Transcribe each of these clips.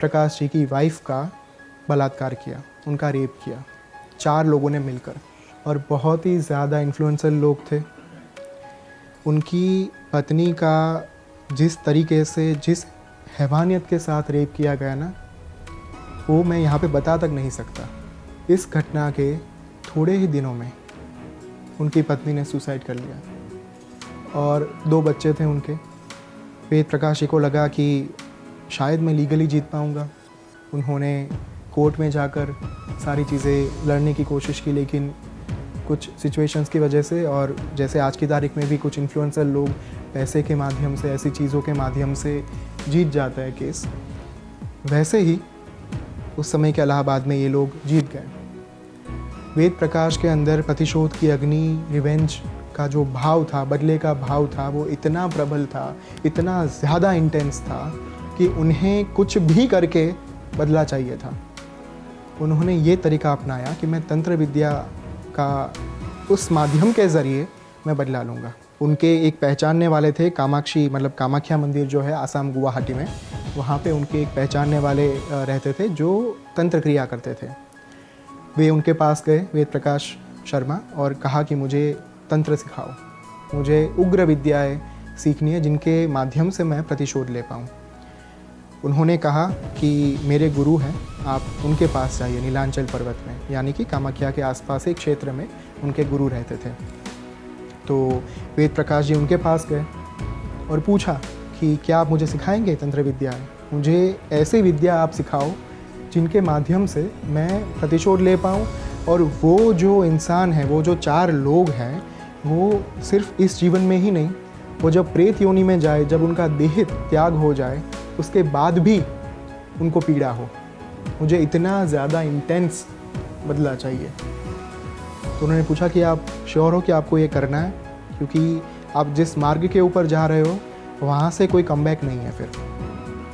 प्रकाश जी की वाइफ का बलात्कार किया, उनका रेप किया 4 लोगों ने मिलकर, और बहुत ही ज़्यादा इन्फ्लुएंसर लोग थे। उनकी पत्नी का जिस तरीके से, जिस हैवानियत के साथ रेप किया गया ना, वो मैं यहाँ पे बता तक नहीं सकता। इस घटना के थोड़े ही दिनों में उनकी पत्नी ने सुसाइड कर लिया और 2 बच्चे थे उनके। वेद प्रकाश जी को लगा कि शायद मैं लीगली जीत पाऊँगा। उन्होंने कोर्ट में जाकर सारी चीज़ें लड़ने की कोशिश की, लेकिन कुछ सिचुएशंस की वजह से, और जैसे आज की तारीख में भी कुछ इन्फ्लुएंसर लोग पैसे के माध्यम से, ऐसी चीज़ों के माध्यम से जीत जाता है केस, वैसे ही उस समय के इलाहाबाद में ये लोग जीत गए। वेद प्रकाश के अंदर प्रतिशोध की अग्नि, रिवेंज का जो भाव था, बदले का भाव था, वो इतना प्रबल था, इतना ज़्यादा इंटेंस था कि उन्हें कुछ भी करके बदला चाहिए था। उन्होंने ये तरीका अपनाया कि मैं तंत्र विद्या का उस माध्यम के ज़रिए मैं बदला लूँगा। उनके एक पहचानने वाले थे, कामाक्षी, मतलब कामाख्या मंदिर जो है आसाम गुवाहाटी में, वहाँ पे उनके एक पहचानने वाले रहते थे जो तंत्र क्रिया करते थे। वे उनके पास गए, वेद प्रकाश शर्मा, और कहा कि मुझे तंत्र सिखाओ, मुझे उग्र विद्याएँ सीखनी है जिनके माध्यम से मैं प्रतिशोध ले पाऊँ। उन्होंने कहा कि मेरे गुरु हैं, आप उनके पास जाइए नीलांचल पर्वत में, यानी कि कामाख्या के आसपास एक क्षेत्र में उनके गुरु रहते थे। तो वेद प्रकाश जी उनके पास गए और पूछा कि क्या आप मुझे सिखाएंगे तंत्र विद्याएँ? मुझे ऐसी विद्या आप सिखाओ जिनके माध्यम से मैं प्रतिशोध ले पाऊँ, और वो जो इंसान है, वो जो 4 लोग हैं, वो सिर्फ इस जीवन में ही नहीं, वो जब प्रेत योनि में जाए, जब उनका देह त्याग हो जाए, उसके बाद भी उनको पीड़ा हो। मुझे इतना ज़्यादा इंटेंस बदला चाहिए। तो उन्होंने पूछा कि आप श्योर हो कि आपको ये करना है? क्योंकि आप जिस मार्ग के ऊपर जा रहे हो वहाँ से कोई कमबैक नहीं है, फिर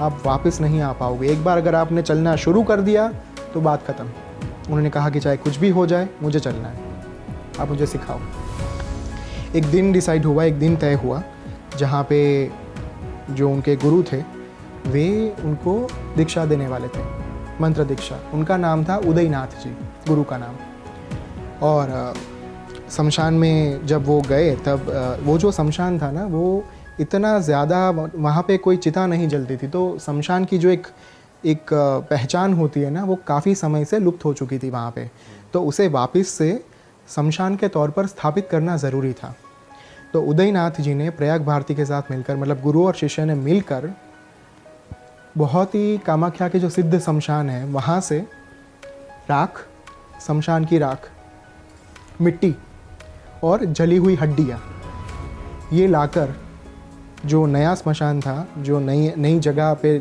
आप वापस नहीं आ पाओगे। एक बार अगर आपने चलना शुरू कर दिया तो बात ख़त्म। उन्होंने कहा कि चाहे कुछ भी हो जाए, मुझे चलना है, आप मुझे सिखाओ। एक दिन डिसाइड हुआ, एक दिन तय हुआ, जहाँ पे जो उनके गुरु थे वे उनको दीक्षा देने वाले थे, मंत्र दीक्षा। उनका नाम था उदयनाथ जी, गुरु का नाम। और शमशान में जब वो गए, तब वो जो शमशान था ना, वो इतना ज़्यादा, वहाँ पे कोई चिता नहीं जलती थी, तो शमशान की जो एक पहचान होती है ना, वो काफ़ी समय से लुप्त हो चुकी थी वहाँ पे। तो उसे वापस से शमशान के तौर पर स्थापित करना ज़रूरी था। तो उदयनाथ जी ने प्रयाग भारती के साथ मिलकर, मतलब गुरु और शिष्य ने मिलकर, बहुत ही कामाख्या के जो सिद्ध शमशान है वहाँ से राख, शमशान की राख, मिट्टी और जली हुई हड्डियाँ, ये लाकर जो नया श्मशान था, जो नई जगह पे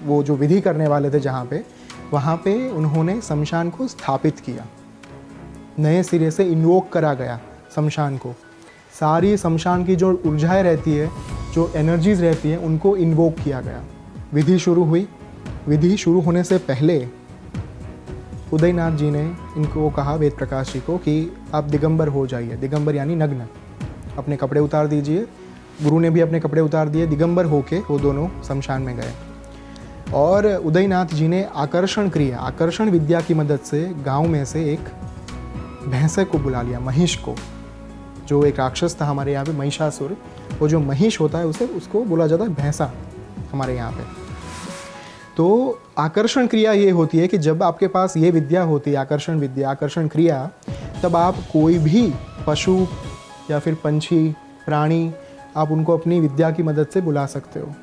वो जो विधि करने वाले थे जहाँ पे, वहाँ पे उन्होंने शमशान को स्थापित किया। नए सिरे से इन्वोक करा गया शमशान को। सारी शमशान की जो ऊर्जाएँ रहती है, जो एनर्जीज़ रहती हैं, उनको इन्वोक किया गया। विधि शुरू हुई। विधि शुरू होने से पहले उदयनाथ जी ने इनको कहा, वेद प्रकाश जी को, कि आप दिगंबर हो जाइए। दिगंबर यानी नग्न, अपने कपड़े उतार दीजिए। गुरु ने भी अपने कपड़े उतार दिए, दिगंबर होके वो दोनों शमशान में गए। और उदयनाथ जी ने आकर्षण क्रिया, आकर्षण विद्या की मदद से गांव में से एक भैंसे को बुला लिया, महिष को, जो एक राक्षस था हमारे यहाँ पे, महिषासुर। वो जो महिष होता है उसको बोला जाता है भैंसा हमारे यहाँ पे। तो आकर्षण क्रिया ये होती है कि जब आपके पास ये विद्या होती है, आकर्षण विद्या, आकर्षण क्रिया, तब आप कोई भी पशु या फिर पंछी, प्राणी, आप उनको अपनी विद्या की मदद से बुला सकते हो।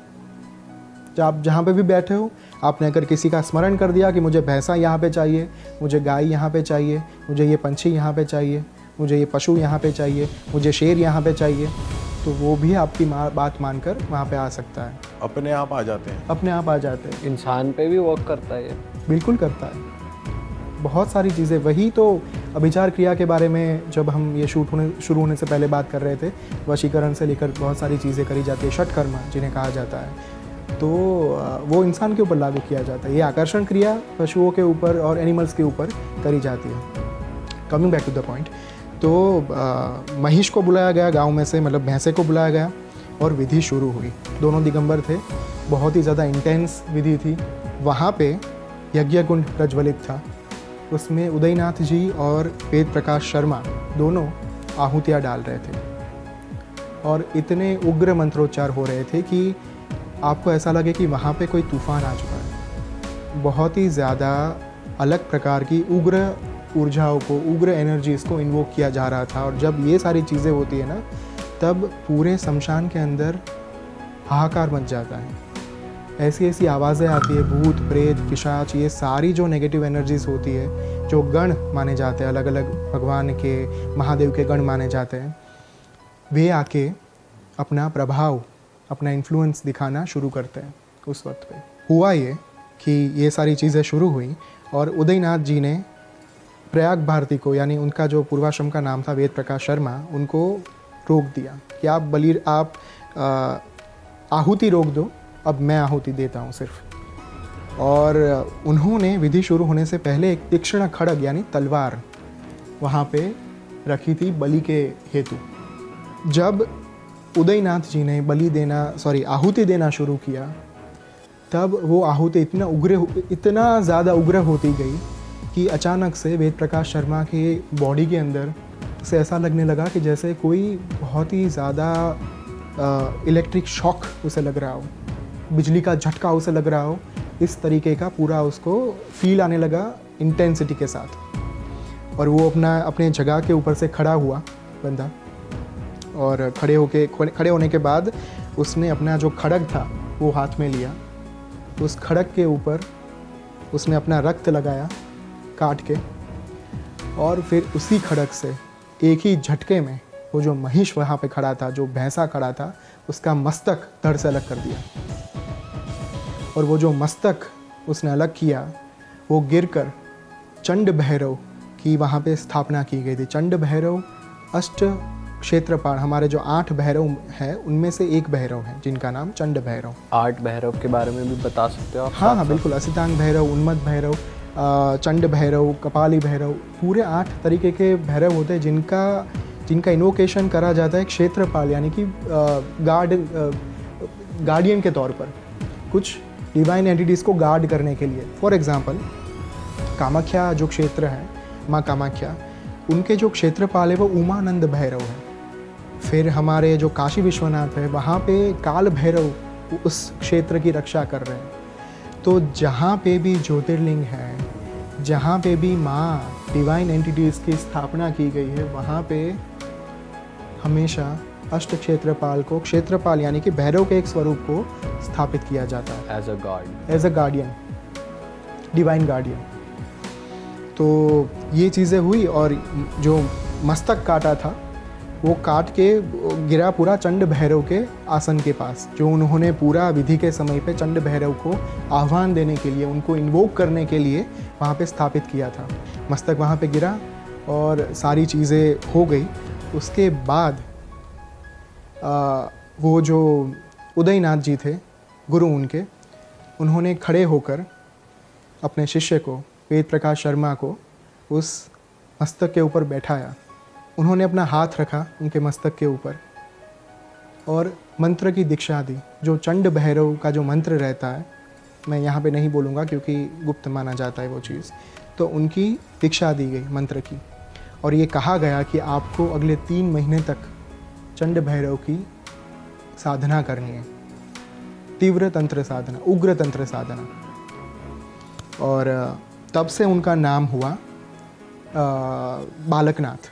जब आप जहाँ पे भी बैठे हो, आपने अगर किसी का स्मरण कर दिया कि मुझे भैंसा यहाँ पे चाहिए, मुझे गाय यहाँ पे चाहिए, मुझे ये पंछी यहाँ पे चाहिए, मुझे ये पशु यहाँ पे चाहिए, मुझे शेर यहाँ पे चाहिए, तो वो भी आपकी बात मानकर वहाँ पे आ सकता है। अपने आप आ जाते हैं। अपने आप आ जाते हैं। इंसान पे भी वर्क करता है। बिल्कुल करता है। बहुत सारी चीज़ें, वही तो अभिचार क्रिया के बारे में जब हम ये शुरू होने से पहले बात कर रहे थे, वशीकरण से लेकर बहुत सारी चीज़ें करी जाती है, षटकर्म जिन्हें कहा जाता है, तो वो इंसान के ऊपर लागू किया जाता है। ये आकर्षण क्रिया पशुओं के ऊपर और एनिमल्स के ऊपर करी जाती है। Coming back to the point, तो महिष को बुलाया गया गांव में से, मतलब भैंसे को बुलाया गया और विधि शुरू हुई। दोनों दिगंबर थे, बहुत ही ज़्यादा इंटेंस विधि थी, वहाँ पे यज्ञ कुंड प्रज्वलित था, उसमें उदयनाथ जी और वेद प्रकाश शर्मा दोनों आहुतियाँ डाल रहे थे और इतने उग्र मंत्रोच्चार हो रहे थे कि आपको ऐसा लगे कि वहाँ पे कोई तूफान आ चुका है। बहुत ही ज़्यादा अलग प्रकार की उग्र ऊर्जाओं को, उग्र एनर्जीज़ को इन्वोक किया जा रहा था। और जब ये सारी चीज़ें होती है ना, तब पूरे शमशान के अंदर हाहाकार मच जाता है। ऐसी ऐसी आवाज़ें आती है, भूत प्रेत पिशाच, ये सारी जो नेगेटिव एनर्जीज़ होती है, जो गण माने जाते हैं, अलग अलग भगवान के, महादेव के गण माने जाते हैं, वे आके अपना प्रभाव, अपना इन्फ्लुएंस दिखाना शुरू करते हैं। उस वक्त पे हुआ ये कि ये सारी चीज़ें शुरू हुई और उदयनाथ जी ने प्रयाग भारती को, यानी उनका जो पूर्वाश्रम का नाम था वेद प्रकाश शर्मा, उनको रोक दिया कि आप आहुति रोक दो, अब मैं आहुति देता हूँ सिर्फ। और उन्होंने विधि शुरू होने से पहले एक तीक्ष्ण खड्ग यानी तलवार वहाँ पे रखी थी बलि के हेतु। जब उदयनाथ जी ने आहुति देना शुरू किया, तब वो आहुति इतना ज़्यादा उग्र होती गई कि अचानक से वेद प्रकाश शर्मा के बॉडी के अंदर उसे ऐसा लगने लगा कि जैसे कोई बहुत ही ज़्यादा इलेक्ट्रिक शॉक उसे लग रहा हो, बिजली का झटका उसे लग रहा हो। इस तरीके का पूरा उसको फील आने लगा इंटेंसिटी के साथ। और वो अपने जगह के ऊपर से खड़ा हुआ बंदा, और खड़े होने के बाद उसने अपना जो खड्ग था वो हाथ में लिया। उस खड्ग के ऊपर उसने अपना रक्त लगाया काट के, और फिर उसी खड्ग से एक ही झटके में वो जो महिष वहाँ पे खड़ा था, जो भैंसा खड़ा था, उसका मस्तक धड़ से अलग कर दिया। और वो जो मस्तक उसने अलग किया, वो गिरकर चंड भैरव की वहाँ पे स्थापना की गई थी। चंड भैरव अष्ट क्षेत्रपाल, हमारे जो 8 भैरव हैं उनमें से एक भैरव है जिनका नाम चंड भैरव। 8 भैरव के बारे में भी बता सकते हो आप? हाँ, बिल्कुल। असितांग भैरव, उन्मत्त भैरव, चंड भैरव, कपाली भैरव, पूरे 8 तरीके के भैरव होते हैं जिनका इन्वोकेशन करा जाता है क्षेत्रपाल यानी कि गार्डियन के तौर पर, कुछ डिवाइन एंटिटीज़ को गार्ड करने के लिए। फॉर एग्जांपल, कामाख्या जो क्षेत्र है, माँ कामाख्या, उनके जो क्षेत्रपाल है वो उमानंद भैरव है। फिर हमारे जो काशी विश्वनाथ है, वहाँ पे काल भैरव उस क्षेत्र की रक्षा कर रहे हैं। तो जहाँ पे भी ज्योतिर्लिंग है, जहाँ पे भी माँ डिवाइन एंटिटीज़ की स्थापना की गई है, वहाँ पे हमेशा अष्ट क्षेत्रपाल को, क्षेत्रपाल यानी कि भैरव के एक स्वरूप को स्थापित किया जाता है as a guardian, divine guardian. तो ये चीज़ें हुई और जो मस्तक काटा था वो काट के गिरा पूरा चंड भैरव के आसन के पास, जो उन्होंने पूरा विधि के समय पे चंड भैरव को आह्वान देने के लिए, उनको इन्वोक करने के लिए वहाँ पे स्थापित किया था। मस्तक वहाँ पे गिरा और सारी चीज़ें हो गई। उसके बाद वो जो उदयनाथ जी थे, गुरु उन्होंने खड़े होकर अपने शिष्य को, वेद प्रकाश शर्मा को, उस मस्तक के ऊपर बैठाया। उन्होंने अपना हाथ रखा उनके मस्तक के ऊपर और मंत्र की दीक्षा दी। जो चंड भैरव का जो मंत्र रहता है, मैं यहाँ पे नहीं बोलूँगा क्योंकि गुप्त माना जाता है वो चीज़, तो उनकी दीक्षा दी गई मंत्र की। और ये कहा गया कि आपको अगले 3 महीने तक चंड भैरव की साधना करनी है, तीव्र तंत्र साधना, उग्र तंत्र साधना। और तब से उनका नाम हुआ बालकनाथ।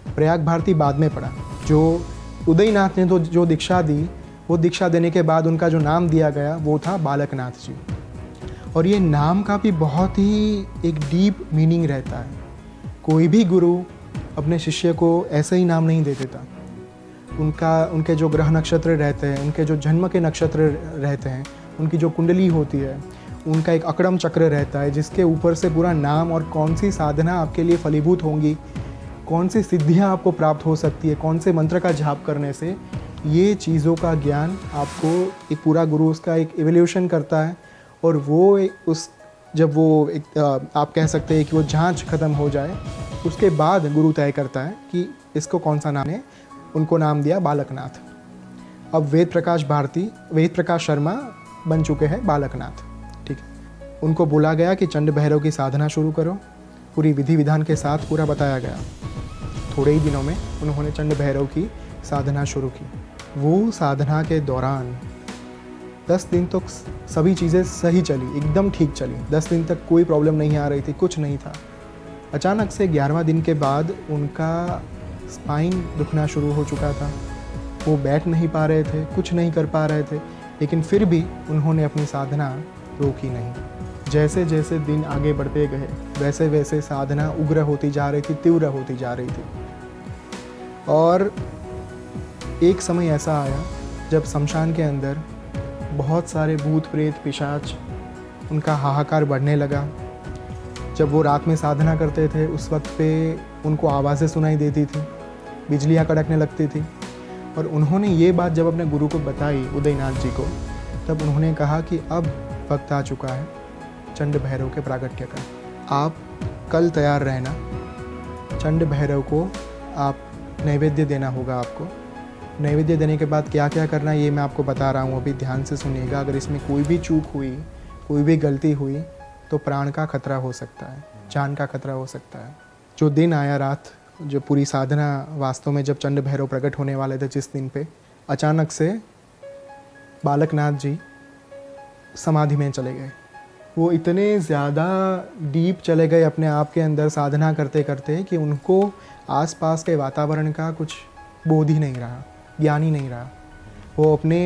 प्रयाग भारती बाद में पड़ा। जो उदयनाथ ने तो जो दीक्षा दी, वो दीक्षा देने के बाद उनका जो नाम दिया गया वो था बालकनाथ जी। और ये नाम का भी बहुत ही एक डीप मीनिंग रहता है। कोई भी गुरु अपने शिष्य को ऐसे ही नाम नहीं दे देता। उनके जो ग्रह नक्षत्र रहते हैं, उनके जो जन्म के नक्षत्र रहते हैं, उनकी जो कुंडली होती है, उनका एक अकड़म चक्र रहता है जिसके ऊपर से पूरा नाम और कौन सी साधना आपके लिए फलीभूत होंगी, कौन सी सिद्धियां आपको प्राप्त हो सकती है, कौन से मंत्र का जाप करने से, ये चीज़ों का ज्ञान आपको एक पूरा गुरु उसका एक एवोल्यूशन करता है। और वो जब वो आप कह सकते हैं कि वो जांच ख़त्म हो जाए, उसके बाद गुरु तय करता है कि इसको कौन सा नाम है। उनको नाम दिया बालकनाथ। अब वेद प्रकाश शर्मा बन चुके हैं बालकनाथ। ठीक है। उनको बोला गया कि चंड भैरव की साधना शुरू करो। पूरी विधि विधान के साथ पूरा बताया गया। थोड़े ही दिनों में उन्होंने चंड भैरव की साधना शुरू की। वो साधना के दौरान 10 दिन तक सभी चीज़ें सही चली, एकदम ठीक चली। 10 दिन तक कोई प्रॉब्लम नहीं आ रही थी, कुछ नहीं था। अचानक से 11वां दिन के बाद उनका स्पाइन दुखना शुरू हो चुका था। वो बैठ नहीं पा रहे थे, कुछ नहीं कर पा रहे थे, लेकिन फिर भी उन्होंने अपनी साधना रोकी नहीं। जैसे जैसे दिन आगे बढ़ते गए वैसे वैसे साधना उग्र होती जा रही थी, तीव्र होती जा रही थी। और एक समय ऐसा आया जब शमशान के अंदर बहुत सारे भूत प्रेत पिशाच, उनका हाहाकार बढ़ने लगा। जब वो रात में साधना करते थे उस वक्त पे उनको आवाज़ें सुनाई देती थी, बिजलियाँ कड़कने लगती थी। और उन्होंने ये बात जब अपने गुरु को बताई, उदयनाथ जी को, तब उन्होंने कहा कि अब वक्त आ चुका है चंड भैरव के प्रागट्य का। आप कल तैयार रहना। चंड भैरव को आप नैवेद्य देना होगा आपको। नैवेद्य देने के बाद क्या क्या करना है ये मैं आपको बता रहा हूँ, अभी ध्यान से सुनिएगा। अगर इसमें कोई भी चूक हुई, कोई भी गलती हुई तो प्राण का खतरा हो सकता है, जान का खतरा हो सकता है। जो दिन आया, रात, जो पूरी साधना वास्तव में जब चंड भैरव प्रकट होने वाले थे, जिस दिन पे अचानक से बालकनाथ जी समाधि में चले गए। वो इतने ज़्यादा डीप चले गए अपने आप के अंदर साधना करते करते कि उनको आसपास के वातावरण का कुछ बोध ही नहीं रहा, ज्ञान ही नहीं रहा। वो अपने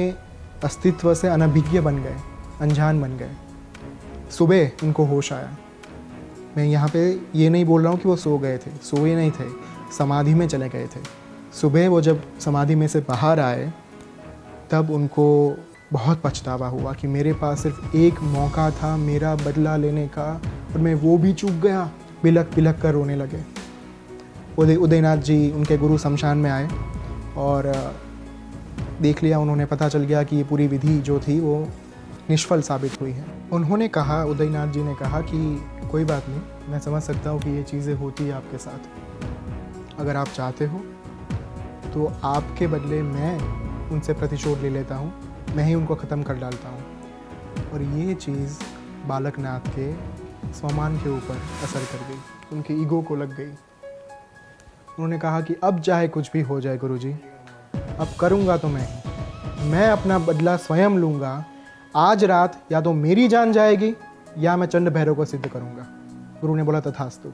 अस्तित्व से अनभिज्ञ बन गए, अनजान बन गए। सुबह उनको होश आया। मैं यहाँ पे ये नहीं बोल रहा हूँ कि वो सो गए थे, सोए नहीं थे, समाधि में चले गए थे। सुबह वो जब समाधि में से बाहर आए तब उनको बहुत पछतावा हुआ कि मेरे पास सिर्फ एक मौका था मेरा बदला लेने का और मैं वो भी चूक गया। बिलक बिलक कर रोने लगे। उदयनाथ जी, उनके गुरु, शमशान में आए और देख लिया उन्होंने, पता चल गया कि ये पूरी विधि जो थी वो निष्फल साबित हुई है। उन्होंने कहा, उदयनाथ जी ने कहा कि कोई बात नहीं, मैं समझ सकता हूँ कि ये चीज़ें होती है आपके साथ। अगर आप चाहते हो तो आपके बदले मैं उनसे प्रतिशोध ले लेता हूँ, मैं ही उनको ख़त्म कर डालता हूँ। और ये चीज़ बालकनाथ के स्वमान के ऊपर असर कर गई, उनके ईगो को लग गई। उन्होंने कहा कि अब चाहे कुछ भी हो जाए गुरुजी, अब करूँगा तो मैं अपना बदला स्वयं लूँगा। आज रात या तो मेरी जान जाएगी या मैं चंड भैरव को सिद्ध करूँगा। गुरु ने बोला तथास्तु।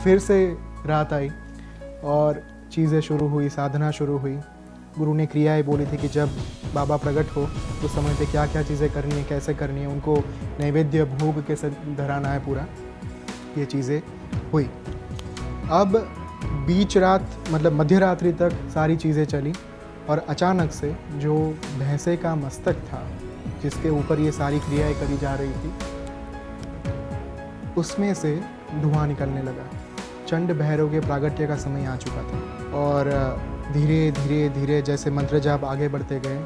फिर से रात आई और चीज़ें शुरू हुई, साधना शुरू हुई। गुरु ने क्रियाएं बोली थी कि जब बाबा प्रकट हो उस समय पे क्या क्या चीज़ें करनी है, कैसे करनी है, उनको नैवेद्य भोग कैसे धराना है, पूरा ये चीज़ें हुई। अब बीच रात, मतलब मध्य रात्रि तक सारी चीज़ें चली और अचानक से जो भैंसे का मस्तक था जिसके ऊपर ये सारी क्रियाएं करी जा रही थी, उसमें से धुआं निकलने लगा। चंड भैरव के प्रागट्य का समय आ चुका था और धीरे धीरे धीरे जैसे मंत्र जाप आगे बढ़ते गए,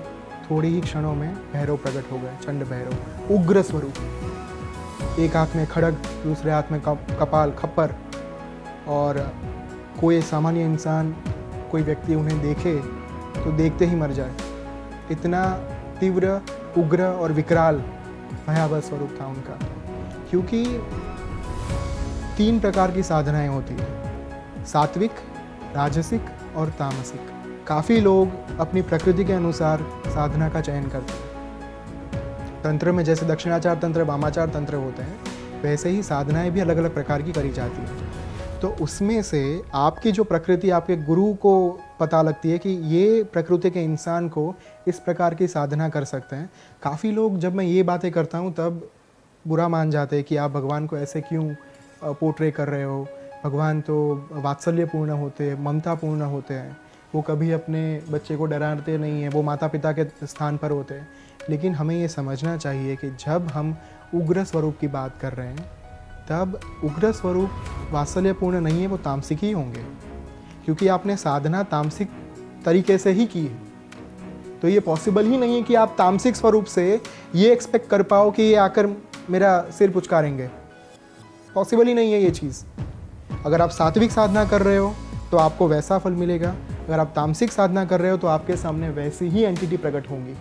थोड़ी ही क्षणों में भैरव प्रकट हो गए। चंड भैरव उग्र स्वरूप, एक हाथ में खड्ग, दूसरे हाथ में कपाल, खप्पर। और कोई सामान्य इंसान, कोई व्यक्ति उन्हें देखे तो देखते ही मर जाए। इतना तीव्र, उग्र और विकराल भयावह स्वरूप था उनका। क्योंकि 3 प्रकार की साधनाएं होती हैं, सात्विक, राजसिक और तामसिक। काफ़ी लोग अपनी प्रकृति के अनुसार साधना का चयन करते हैं। तंत्र में जैसे दक्षिणाचार तंत्र, वामाचार तंत्र होते हैं, वैसे ही साधनाएं भी अलग अलग प्रकार की करी जाती हैं। तो उसमें से आपकी जो प्रकृति, आपके गुरु को पता लगती है कि ये प्रकृति के इंसान को इस प्रकार की साधना कर सकते हैं। काफ़ी लोग, जब मैं ये बातें करता हूँ तब बुरा मान जाते हैं कि आप भगवान को ऐसे क्यों पोर्ट्रे कर रहे हो। भगवान तो वात्सल्यपूर्ण होते हैं, ममतापूर्ण होते हैं, वो कभी अपने बच्चे को डराते नहीं हैं, वो माता पिता के स्थान पर होते हैं। लेकिन हमें ये समझना चाहिए कि जब हम उग्र स्वरूप की बात कर रहे हैं तब उग्र स्वरूप वात्सल्यपूर्ण नहीं है, वो तामसिक ही होंगे, क्योंकि आपने साधना तामसिक तरीके से ही की है। तो ये पॉसिबल ही नहीं है कि आप तामसिक स्वरूप से ये एक्सपेक्ट कर पाओ कि ये आकर मेरा सिर पुचकारेंगे। पॉसिबल ही नहीं है ये चीज़। अगर आप सात्विक साधना कर रहे हो तो आपको वैसा फल मिलेगा, अगर आप तामसिक साधना कर रहे हो तो आपके सामने वैसी ही एंटिटी प्रकट होंगी,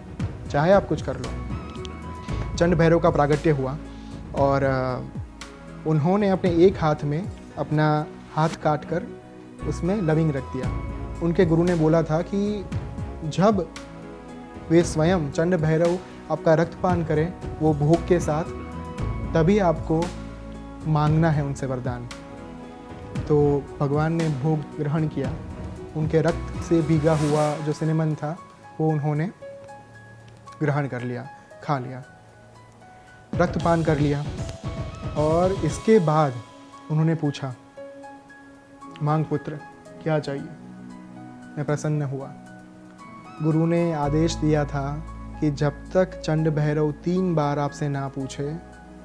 चाहे आप कुछ कर लो। चंड भैरव का प्रागट्य हुआ और उन्होंने अपने एक हाथ में अपना हाथ काट कर उसमें लविंग रख दिया। उनके गुरु ने बोला था कि जब वे स्वयं चंड भैरव आपका रक्तपान करें वो भोग के साथ, तभी आपको मांगना है उनसे वरदान। तो भगवान ने भोग ग्रहण किया, उनके रक्त से भीगा हुआ जो सिनेमन था वो उन्होंने ग्रहण कर लिया, खा लिया, रक्तपान कर लिया। और इसके बाद उन्होंने पूछा, मांग पुत्र क्या चाहिए? मैं प्रसन्न हुआ। गुरु ने आदेश दिया था कि जब तक चंड भैरव 3 बार आपसे ना पूछे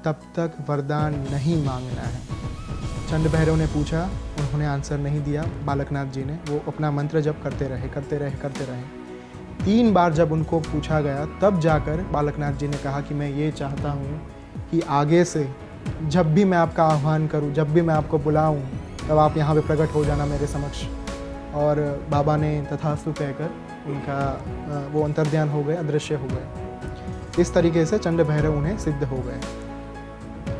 तब तक वरदान नहीं मांगना है। चंड भैरव ने पूछा, उन्होंने आंसर नहीं दिया। बालकनाथ जी ने वो अपना मंत्र जप करते रहे। 3 बार जब उनको पूछा गया तब जाकर बालकनाथ जी ने कहा कि मैं ये चाहता हूँ कि आगे से जब भी मैं आपका आह्वान करूँ, जब भी मैं आपको बुलाऊँ, तब आप यहाँ पे प्रकट हो जाना मेरे समक्ष। और बाबा ने तथास्तु कहकर उनका वो अंतर्ध्यान हो गए, अदृश्य हो गए। इस तरीके से चंड भैरव उन्हें सिद्ध हो गए।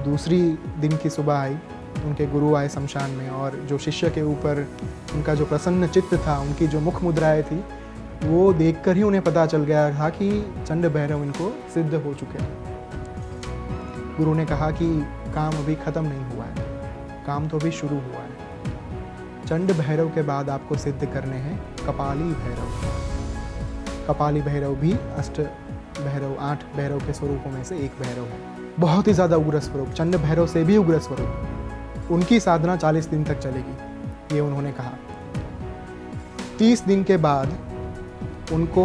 दूसरी दिन की सुबह आई, उनके गुरु आए शमशान में, और जो शिष्य के ऊपर उनका जो प्रसन्न चित्त था, उनकी जो मुख मुद्राएं थी, वो देखकर ही उन्हें पता चल गया था कि चंड भैरव इनको सिद्ध हो चुके हैं। गुरु ने कहा कि काम अभी ख़त्म नहीं हुआ है, काम तो अभी शुरू हुआ है। चंड भैरव के बाद आपको सिद्ध करने हैं कपाली भैरव। कपाली भैरव भी अष्ट भैरव, 8 भैरव के स्वरूपों में से एक भैरव है। बहुत ही ज़्यादा उग्र स्वरूप, चंड भैरव से भी उग्र स्वरूप। उनकी साधना 40 दिन तक चलेगी, ये उन्होंने कहा। 30 दिन के बाद उनको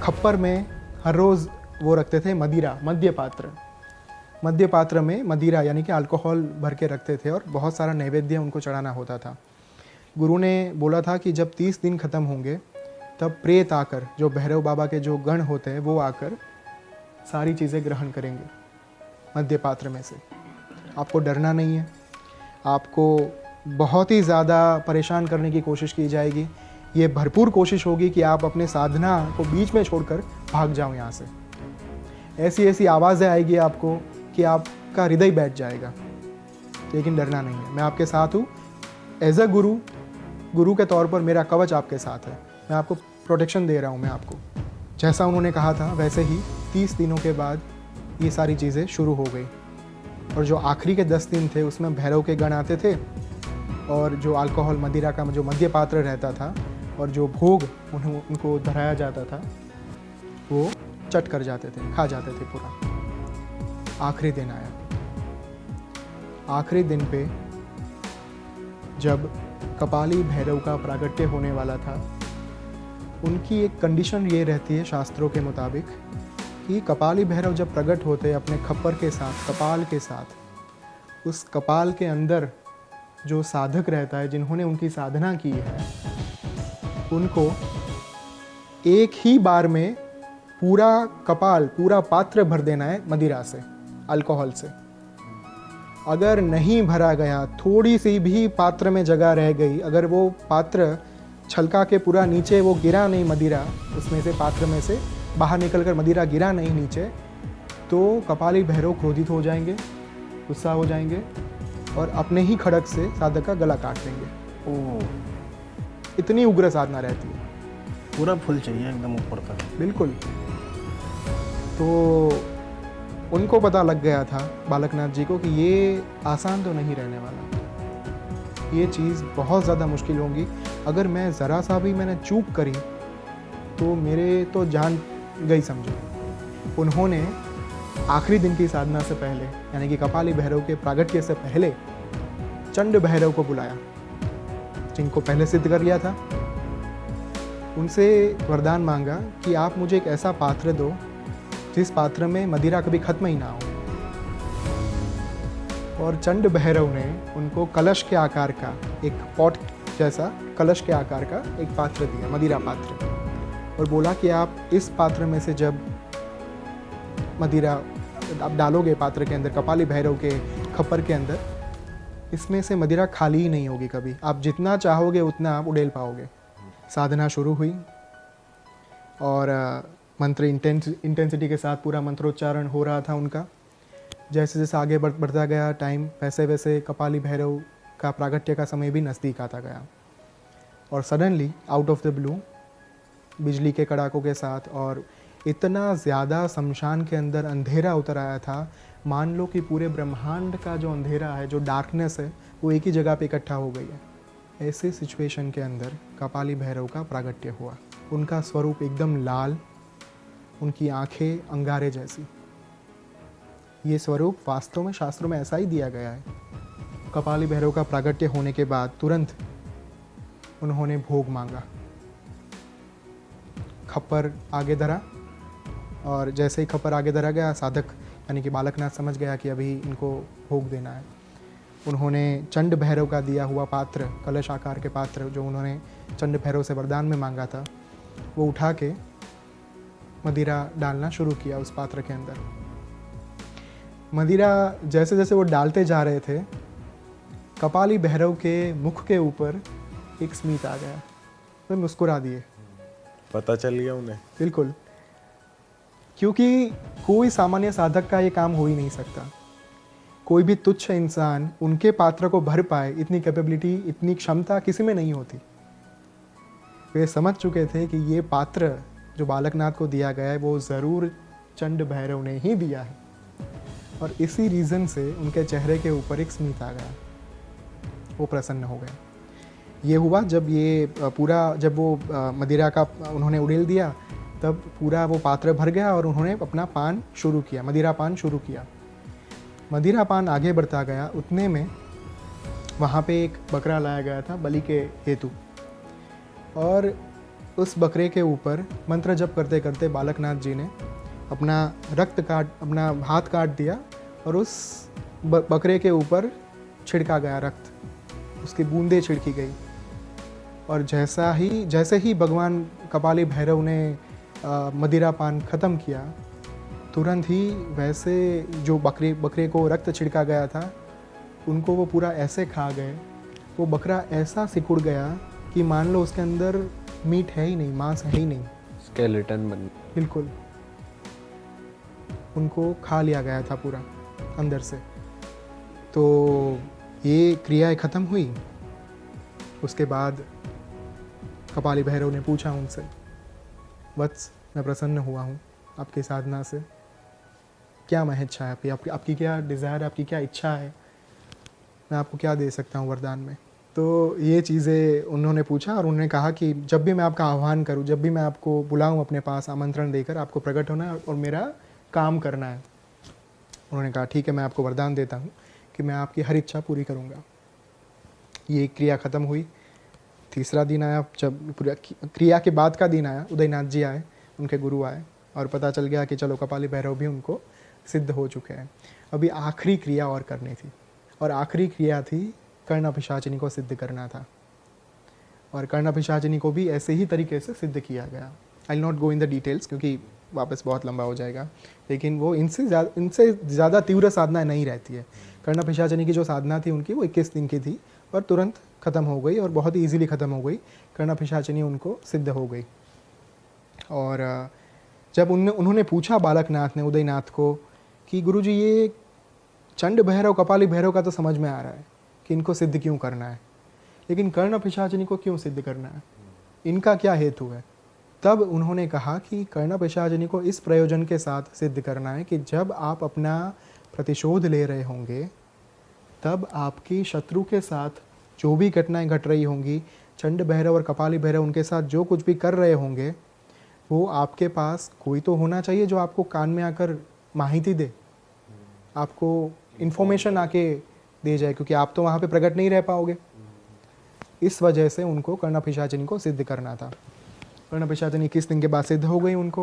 खप्पर में हर रोज़ वो रखते थे मदिरा, मध्य पात्र में मदिरा यानी कि अल्कोहल भर के रखते थे, और बहुत सारा नैवेद्य उनको चढ़ाना होता था। गुरु ने बोला था कि जब 30 दिन ख़त्म होंगे तब प्रेत आकर, जो भैरव बाबा के जो गण होते हैं वो आकर सारी चीज़ें ग्रहण करेंगे मध्य पात्र में से। आपको डरना नहीं है, आपको बहुत ही ज़्यादा परेशान करने की कोशिश की जाएगी। ये भरपूर कोशिश होगी कि आप अपने साधना को बीच में छोड़कर भाग जाओ यहाँ से। ऐसी ऐसी आवाज़ें आएगी आपको कि आपका हृदय बैठ जाएगा, लेकिन डरना नहीं है। मैं आपके साथ हूँ। एज अ गुरु के तौर पर मेरा कवच आपके साथ है, मैं आपको प्रोटेक्शन दे रहा हूँ। मैं आपको जैसा उन्होंने कहा था वैसे ही 30 दिनों के बाद ये सारी चीज़ें शुरू हो गई। और जो आखिरी के 10 दिन थे उसमें भैरव के गण आते थे, और जो अल्कोहल मदिरा का जो मध्य पात्र रहता था और जो भोग उनको धराया जाता था वो चट कर जाते थे, खा जाते थे पूरा। आखिरी दिन आया। आखिरी दिन पे जब कपाली भैरव का प्रागट्य होने वाला था, उनकी एक कंडीशन ये रहती है शास्त्रों के मुताबिक कि कपाली भैरव जब प्रकट होते हैं अपने खप्पर के साथ, कपाल के साथ, उस कपाल के अंदर जो साधक रहता है, जिन्होंने उनकी साधना की है, उनको एक ही बार में पूरा कपाल, पूरा पात्र भर देना है मदिरा से, अल्कोहल से। अगर नहीं भरा गया, थोड़ी सी भी पात्र में जगह रह गई, अगर वो पात्र छलका के पूरा नीचे वो गिरा नहीं, मदिरा उसमें से, पात्र में से बाहर निकलकर मदिरा गिरा नहीं नीचे, तो कपाली भैरव क्रोधित हो जाएंगे, गुस्सा हो जाएंगे और अपने ही खड़ग से साधक का गला काट देंगे। ओह, इतनी उग्र साधना रहती है। पूरा फुल चाहिए एकदम ऊपर तक। बिल्कुल। तो उनको पता लग गया था बालकनाथ जी को कि ये आसान तो नहीं रहने वाला, ये चीज़ बहुत ज़्यादा मुश्किल होगी। अगर मैं ज़रा सा भी मैंने चूक करी तो मेरे तो जान गई समझो। उन्होंने आखिरी दिन की साधना से पहले, यानी कि कपाली भैरव के प्रागट्य से पहले, चंड भैरव को बुलाया, जिनको पहले सिद्ध कर लिया था। उनसे वरदान मांगा कि आप मुझे एक ऐसा पात्र दो जिस पात्र में मदिरा कभी खत्म ही ना हो। और चंड भैरव ने उनको कलश के आकार का, एक पॉट जैसा कलश के आकार का एक पात्र दिया, मदिरा पात्र, और बोला कि आप इस पात्र में से जब मदिरा आप डालोगे पात्र के अंदर, कपाली भैरव के खप्पर के अंदर, इसमें से मदिरा खाली ही नहीं होगी कभी। आप जितना चाहोगे उतना आप उड़ेल पाओगे। साधना शुरू हुई और मंत्र इंटेंसिटी के साथ पूरा मंत्रोच्चारण हो रहा था उनका। जैसे जैसे आगे बढ़ता गया टाइम, वैसे वैसे कपाली भैरव का प्रागट्य का समय भी नज़दीक आता गया। और suddenly out of the blue बिजली के कड़ाकों के साथ और इतना ज़्यादा शमशान के अंदर अंधेरा उतर आया था, मान लो कि पूरे ब्रह्मांड का जो अंधेरा है, जो डार्कनेस है, वो एक ही जगह पे इकट्ठा हो गई है। ऐसे सिचुएशन के अंदर कपाली भैरव का प्रागट्य हुआ। उनका स्वरूप एकदम लाल, उनकी आंखें अंगारे जैसी। ये स्वरूप वास्तव में शास्त्रों में ऐसा ही दिया गया है। कपाली भैरव का प्रागट्य होने के बाद तुरंत उन्होंने भोग मांगा, खप्पर आगे धरा, और जैसे ही खप्पर आगे धरा गया, साधक यानी कि बालकनाथ समझ गया कि अभी इनको भोग देना है। उन्होंने चंड भैरव का दिया हुआ पात्र, कलश आकार के पात्र जो उन्होंने चंड भैरव से वरदान में मांगा था, वो उठा के मदिरा डालना शुरू किया उस पात्र के अंदर। मदिरा जैसे जैसे वो डालते जा रहे थे, कपाली भैरव के मुख के ऊपर एक स्मित आ गया। वे मुस्कुरा दिए। पता चल गया उन्हें? बिल्कुल, क्योंकि कोई सामान्य साधक का ये काम हो ही नहीं सकता। कोई भी तुच्छ इंसान उनके पात्र को भर पाए, इतनी कैपेबिलिटी, इतनी क्षमता किसी में नहीं होती। वे समझ चुके थे कि ये पात्र जो बालकनाथ को दिया गया है वो ज़रूर चंड भैरव ने ही दिया है, और इसी रीज़न से उनके चेहरे के ऊपर एक स्मित आ गया। वो प्रसन्न हो गए। ये हुआ जब जब वो मदिरा का उन्होंने उड़ेल दिया, तब पूरा वो पात्र भर गया और उन्होंने अपना पान शुरू किया, मदिरा पान शुरू किया। मदिरा पान आगे बढ़ता गया, उतने में वहाँ पे एक बकरा लाया गया था बलि के हेतु, और उस बकरे के ऊपर मंत्र जप करते करते बालकनाथ जी ने अपना हाथ काट दिया, और उस बकरे के ऊपर छिड़का गया रक्त, उसकी बूंदें छिड़की गई। और जैसे ही भगवान कपाली भैरव ने मदिरा पान ख़त्म किया, तुरंत ही वैसे जो बकरे को रक्त छिड़का गया था, उनको वो पूरा ऐसे खा गए। वो बकरा ऐसा सिकुड़ गया कि मान लो उसके अंदर मीट है ही नहीं, मांस है ही नहीं, स्केलेटन बन। बिल्कुल उनको खा लिया गया था पूरा अंदर से। तो ये क्रियाएं ख़त्म हुई। उसके बाद कपाली भैरव ने पूछा उनसे, वत्स, मैं प्रसन्न हुआ हूँ आपकी साधना से, क्या महत्ता है आपकी क्या डिज़ायर, आपकी क्या इच्छा है, मैं आपको क्या दे सकता हूँ वरदान में। तो ये चीज़ें उन्होंने पूछा, और उन्होंने कहा कि जब भी मैं आपका आह्वान करूँ, जब भी मैं आपको बुलाऊँ अपने पास, आमंत्रण देकर आपको प्रकट होना है और मेरा काम करना है। उन्होंने कहा ठीक है, मैं आपको वरदान देता हूँ कि मैं आपकी हर इच्छा पूरी करूँगा। ये क्रिया ख़त्म हुई। तीसरा दिन आया, जब पूरा क्रिया के बाद का दिन आया, उदयनाथ जी आए, उनके गुरु आए, और पता चल गया कि चलो कपाली भैरव भी उनको सिद्ध हो चुके हैं। अभी आखिरी क्रिया और करनी थी, और आखिरी क्रिया थी कर्णपिशाचिनी को सिद्ध करना था। और कर्णपिशाचिनी को भी ऐसे ही तरीके से सिद्ध किया गया। I will not go in the details क्योंकि वापस बहुत लंबा हो जाएगा, लेकिन वो इनसे ज़्यादा तीव्र साधना नहीं रहती है। कर्णपिशाचिनी की जो साधना थी उनकी, वो 21 दिन की थी, और तुरंत ख़त्म हो गई, और बहुत ही ईजिली ख़त्म हो गई। कर्णपिशाचिनी उनको सिद्ध हो गई। और जब उन्होंने पूछा बालकनाथ ने उदयनाथ को कि गुरुजी, ये चंड भैरव कपाली भैरव का तो समझ में आ रहा है कि इनको सिद्ध क्यों करना है, लेकिन कर्णपिशाचिनी को क्यों सिद्ध करना है, इनका क्या हेतु है। तब उन्होंने कहा कि कर्णपिशाचिनी को इस प्रयोजन के साथ सिद्ध करना है कि जब आप अपना प्रतिशोध ले रहे होंगे, तब आपकी शत्रु के साथ जो भी घटनाएं घट रही होंगी, चंड भैरव और कपाली भैरव उनके साथ जो कुछ भी कर रहे होंगे, वो आपके पास कोई तो होना चाहिए जो आपको कान में आकर माहिती दे, आपको इन्फॉर्मेशन आके दे जाए, क्योंकि आप तो वहाँ पे प्रकट नहीं रह पाओगे। इस वजह से उनको कर्णपिशाचिनी को सिद्ध करना था। कर्णपिशाचिनी 21 दिन के बाद सिद्ध हो गई उनको।